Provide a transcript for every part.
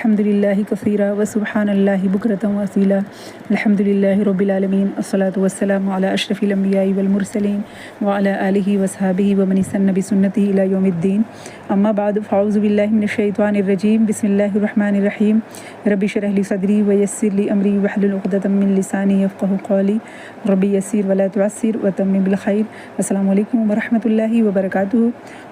الحمدللہ کثیرا و سبحان اللہ بکرۃ و اصیلا الحمدللہ رب العالمین الصلاۃ والسلام علی اشرف الانبیاء والمرسلین وعلی آلہ وصحبہ ومن استنى بسنتہ الی یوم الدین اما بعد فاعوذ باللہ من الشیطان الرجیم بسم اللہ الرحمن الرحیم رب اشرح لی صدری ویسر لی امری واحلل عقدۃ من لسانی یفقهوا قولی رب یسر ولا تعسر وتمم بالخیر۔ السلام علیکم ورحمۃ اللہ وبرکاتہ۔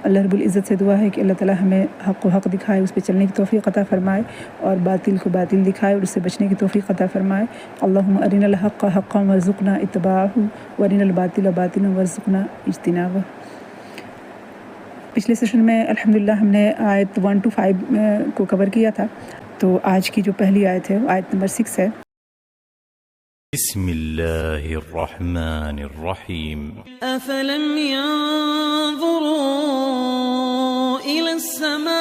اللہ رب العزت سے دعا ہے کہ اللہ تعالی ہمیں حق کو حق دکھائے، اس پہ چلنے کی توفیق عطا فرمائے، اور باطل کو باطل دکھائے اور اس سے بچنے کی توفیق عطا فرمائے۔ اللہم ارنا الحق حقا وارزقنا اتباعہ وارنا الباطل باطلا وارزقنا اجتنابہ۔ پچھلے سیشن میں الحمدللہ ہم نے آیت 1 to 5 کو کور کیا تھا، تو آج کی جو پہلی آیت ہے وہ آیت نمبر 6 ہے۔ بسم اللہ الرحمن الرحیم افلم ينظروا الى السماء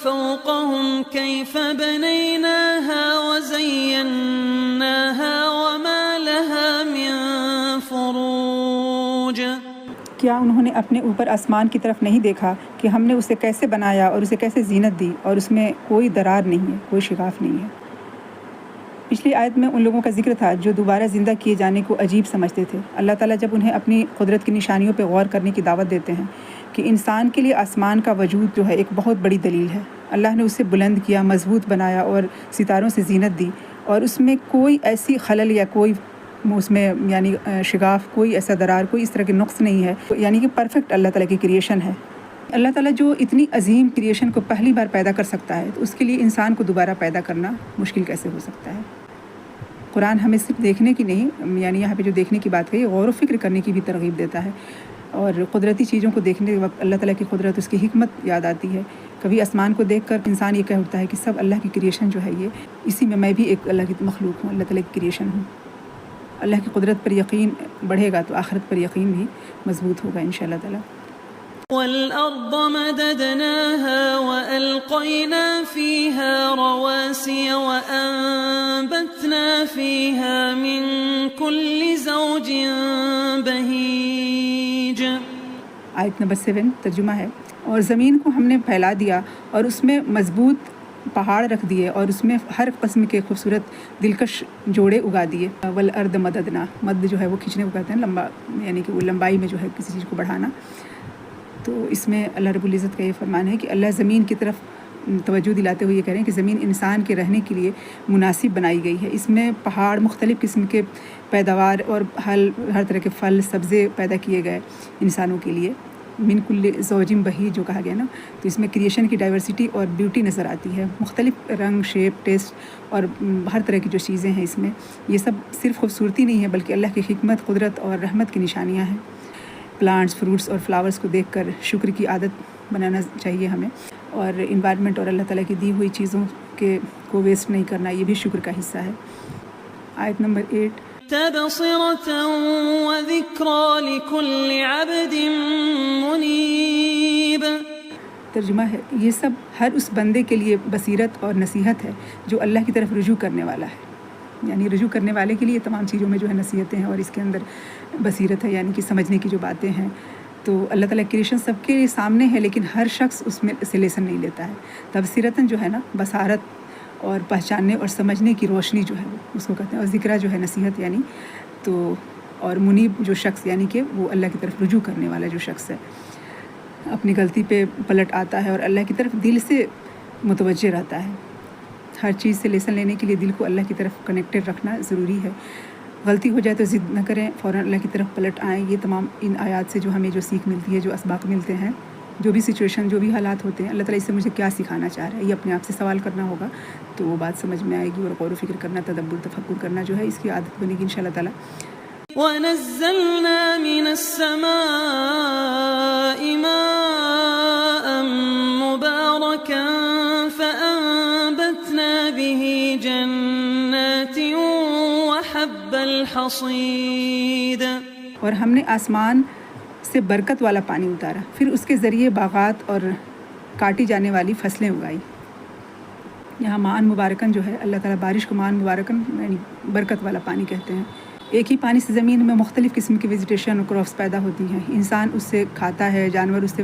فوقهم كيف بنيناها وزيناها وما لها من فروج۔ کیا انہوں نے اپنے اوپر آسمان کی طرف نہیں دیکھا کہ ہم نے اسے کیسے بنایا اور اسے کیسے زینت دی، اور اس میں کوئی درار نہیں ہے، کوئی شگاف نہیں ہے۔ پچھلی آیت میں ان لوگوں کا ذکر تھا جو دوبارہ زندہ کیے جانے کو عجیب سمجھتے تھے۔ اللہ تعالیٰ جب انہیں اپنی قدرت کی نشانیوں پہ غور کرنے کی دعوت دیتے ہیں کہ انسان کے لیے آسمان کا وجود جو ہے ایک بہت بڑی دلیل ہے، اللہ نے اسے بلند کیا، مضبوط بنایا اور ستاروں سے زینت دی، اور اس میں کوئی ایسی خلل یا کوئی اس میں یعنی شگاف، کوئی ایسا درار، کوئی اس طرح کے نقص نہیں ہے، یعنی کہ پرفیکٹ اللہ تعالیٰ کی کریشن ہے۔ اللہ تعالیٰ جو اتنی عظیم کریشن کو پہلی بار پیدا کر سکتا ہے، تو اس کے لیے انسان کو دوبارہ پیدا کرنا مشکل کیسے ہو سکتا ہے؟ قرآن ہمیں صرف دیکھنے کی نہیں، یعنی یہاں پہ جو دیکھنے کی بات ہے، غور و فکر کرنے کی بھی ترغیب دیتا ہے، اور قدرتی چیزوں کو دیکھنے کے وقت اللہ تعالیٰ کی قدرت، اس کی حکمت یاد آتی ہے۔ کبھی آسمان کو دیکھ کر انسان یہ کہہ اٹھتا ہے کہ سب اللہ کی کریشن جو ہے، یہ اسی میں بھی ایک اللہ کی مخلوق ہوں، اللہ تعالیٰ کی کریشن ہوں۔ اللہ کی قدرت پر یقین بڑھے گا تو آخرت پر یقین بھی مضبوط ہوگا انشاءاللہ تعالیٰ۔ والأرض مددناها وألقينا فيها رواسي وأنبتنا فيها من كل زوج بهيج۔ آیت نمبر 7 ترجمہ ہے، اور زمین کو ہم نے پھیلا دیا اور اس میں مضبوط پہاڑ رکھ دیے اور اس میں ہر قسم کے خوبصورت دلکش جوڑے اگا دیے۔ والارض مددنا، مد جو ہے وہ کھینچنے کو کہتے ہیں، لمبا، یعنی کہ وہ لمبائی میں جو ہے کسی چیز کو بڑھانا۔ تو اس میں اللہ رب العزت کا یہ فرمان ہے کہ اللہ زمین کی طرف توجہ دلاتے ہوئے یہ کہہ رہے ہیں کہ زمین انسان کے رہنے کے لیے مناسب بنائی گئی ہے۔ اس میں پہاڑ، مختلف قسم کے پیداوار اور ہر طرح کے پھل سبزے پیدا کیے گئے انسانوں کے لیے۔ من کل زوج بہیج جو کہا گیا نا، تو اس میں کریشن کی ڈائیورسٹی اور بیوٹی نظر آتی ہے، مختلف رنگ، شیپ، ٹیسٹ اور ہر طرح کی جو چیزیں ہیں اس میں، یہ سب صرف خوبصورتی نہیں ہے بلکہ اللہ کی حکمت، قدرت اور رحمت کی نشانیاں ہیں۔ پلانٹس، فروٹس اور فلاورز کو دیکھ کر شکر کی عادت بنانا چاہیے ہمیں، اور انوائرمنٹ اور اللہ تعالیٰ کی دی ہوئی چیزوں کو ویسٹ نہیں کرنا، یہ بھی شکر کا حصہ ہے۔ آیت نمبر 8، تبصرة وذكرى لكل عبد منيب۔ ترجمہ ہے، یہ سب ہر اس بندے کے لیے بصیرت اور نصیحت ہے جو اللہ کی طرف رجوع کرنے والا ہے، یعنی رجوع کرنے والے کے لیے تمام چیزوں میں جو ہے نصیحتیں ہیں، اور اس کے اندر بصیرت ہے، یعنی کہ سمجھنے کی جو باتیں ہیں۔ تو اللہ تعالیٰ کریشن سب کے سامنے ہے، لیکن ہر شخص اس میں سے لیسن نہیں لیتا ہے۔ تبصرتاً جو ہے نا، بصارت اور پہچاننے اور سمجھنے کی روشنی جو ہے وہ اس کو کہتے ہیں، اور ذکرہ جو ہے نصیحت، یعنی تو اور منیب جو شخص، یعنی کہ وہ اللہ کی طرف رجوع کرنے والا جو شخص ہے، اپنی غلطی پہ پلٹ آتا ہے اور اللہ کی طرف دل سے متوجہ رہتا ہے۔ ہر چیز سے لیسن لینے کے لیے دل کو اللہ کی طرف کنیکٹڈ رکھنا ضروری ہے۔ غلطی ہو جائے تو ضد نہ کریں، فوراً اللہ کی طرف پلٹ آئیں۔ یہ تمام ان آیات سے جو ہمیں جو سیکھ ملتی ہے، جو اسباق ملتے ہیں، جو بھی سچویشن، جو بھی حالات ہوتے ہیں، اللہ تعالیٰ اس سے مجھے کیا سکھانا چاہ رہا ہے، یہ اپنے آپ سے سوال کرنا ہوگا تو وہ بات سمجھ میں آئے گی، اور غور و فکر کرنا، تدبر، تفکر کرنا جو ہے اس کی عادت بنے گی انشاءاللہ تعالیٰ۔ وَنَزَّلْنَا مِنَ السَّمَاءِ مَاءً مُبَارَكًا فَأَنبَتْنَا بِهِ جَنَّاتٍ وَحَبَّ الْحَصِيدِ۔ اور ہم نے آسمان سے برکت والا پانی اتارا، پھر اس کے ذریعے باغات اور کاٹی جانے والی فصلیں اگائی۔ یہاں مان مبارکن جو ہے، اللہ تعالیٰ بارش کو مان مبارکن یعنی برکت والا پانی کہتے ہیں۔ ایک ہی پانی سے زمین میں مختلف قسم کی ویجیٹیشن اور کراپس پیدا ہوتی ہیں، انسان اس سے کھاتا ہے، جانور اس سے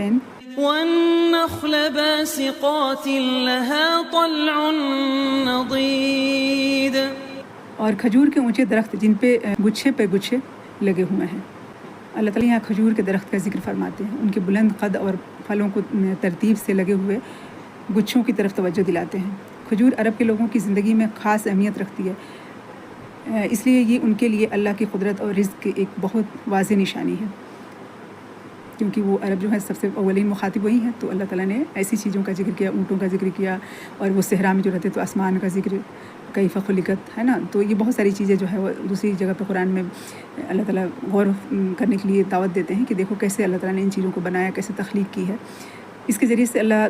10. والنخل باسقات لها طلع نضيد. اور کھجور کے اونچے درخت جن پہ گچھے لگے ہوئے ہیں. اللہ تعالیٰ یہاں کھجور کے درخت کا ذکر فرماتے ہیں. ان کے بلند قد اور پھلوں کو ترتیب سے لگے ہوئے گچھوں کی طرف توجہ دلاتے ہیں. کھجور عرب کے لوگوں کی زندگی میں خاص اہمیت رکھتی ہے، اس لیے یہ ان کے لیے اللہ کی قدرت اور رزق کی ایک بہت واضح نشانی ہے، کیونکہ وہ عرب جو ہے سب سے اولین مخاطب وہی ہیں. تو اللہ تعالیٰ نے ایسی چیزوں کا ذکر کیا، اونٹوں کا ذکر کیا، اور وہ صحرا میں جو رہتے تو آسمان کا ذکر، کیف خلقت ہے نا. تو یہ بہت ساری چیزیں جو ہے وہ دوسری جگہ پہ قرآن میں اللہ تعالیٰ غور کرنے کے لیے دعوت دیتے ہیں کہ دیکھو کیسے اللہ تعالیٰ نے ان چیزوں کو بنایا، کیسے تخلیق کی ہے. اس کے ذریعے سے اللہ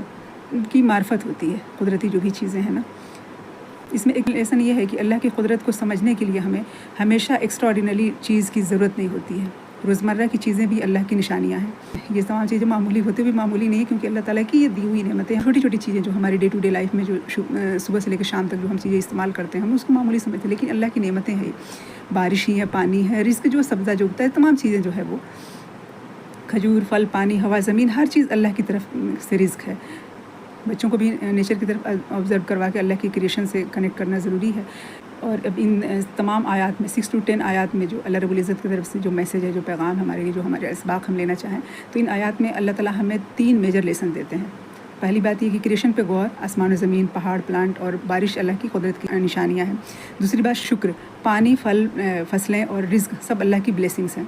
کی معرفت ہوتی ہے قدرتی جو بھی چیزیں ہیں نا. اس میں ایک لیسن یہ ہے کہ اللہ کی قدرت کو سمجھنے کے لیے ہمیں ہمیشہ ایکسٹراڈینری چیز کی ضرورت نہیں ہوتی ہے. روزمرہ کی چیزیں بھی اللہ کی نشانیاں ہیں. یہ تمام چیزیں معمولی ہوتے ہوئے معمولی نہیں، کیونکہ اللہ تعالیٰ کی یہ دی ہوئی نعمتیں ہیں. چھوٹی چھوٹی چیزیں جو ہماری ڈے ٹو ڈے لائف میں جو صبح سے لے کے شام تک جو ہم چیزیں استعمال کرتے ہیں ہم اس کو معمولی سمجھتے ہیں، لیکن اللہ کی نعمتیں ہیں. بارش ہی ہے، پانی ہے، رزق جو سبزہ جو اگتا ہے، تمام چیزیں جو ہے وہ کھجور، پھل، پانی، ہوا، زمین، ہر چیز اللہ کی طرف سے رزق ہے. بچوں کو بھی نیچر کی طرف آبزرو کروا کے اللہ کی کریشن سے کنیکٹ کرنا ضروری ہے. اور اب ان تمام آیات میں 6 to 10 آیات میں جو اللہ رب العزت کی طرف سے جو میسیج ہے، جو پیغام ہمارے لیے، جو ہمارے اسباق ہم لینا چاہیں، تو ان آیات میں اللہ تعالیٰ ہمیں 3 میجر لیسن دیتے ہیں. پہلی بات یہ کہ کریشن پہ غور، آسمان و زمین، پہاڑ، پلانٹ اور بارش اللہ کی قدرت کی نشانیاں ہیں. دوسری بات شکر، پانی، پھل، فصلیں اور رزق سب اللہ کی بلیسنگس ہیں.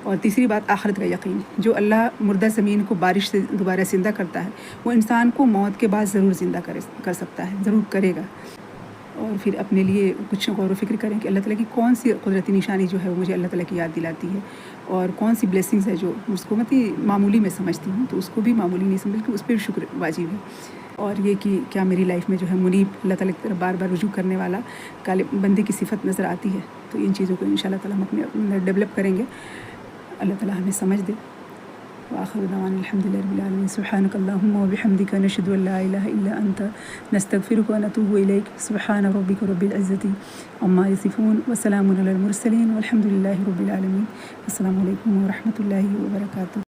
اور تیسری بات آخرت کا یقین. جو اللہ مردہ زمین کو بارش سے دوبارہ زندہ کرتا ہے، وہ انسان کو موت کے بعد ضرور زندہ کر سکتا ہے، ضرور کرے گا. اور پھر اپنے لیے کچھ غور و فکر کریں کہ اللہ تعالیٰ کی کون سی قدرتی نشانی جو ہے وہ مجھے اللہ تعالیٰ کی یاد دلاتی ہے، اور کون سی بلیسنگز ہے جو اس کو معمولی میں سمجھتی ہوں تو اس کو بھی معمولی نہیں سمجھ کہ اس پہ بھی شکر واجب ہے. اور یہ کہ کیا میری لائف میں جو ہے منیب، اللہ تعالیٰ کی طرف بار بار رجوع کرنے والا بندے کی صفت نظر آتی ہے. تو ان چیزوں کو انشاءاللہ تعالیٰ ہم اپنے اندر ڈیولپ کریں گے. اللہ تعالیٰ ہمیں سمجھ دے. وآخر دعوانا الحمد لله رب العالمين. سبحانك اللهم وبحمدك نشهد أن لا إله إلا أنت نستغفرك ونتوب إليك. سبحان ربك رب العزة عما يصفون وسلام على المرسلين والحمد لله رب العالمين. السلام عليكم ورحمة الله وبركاته.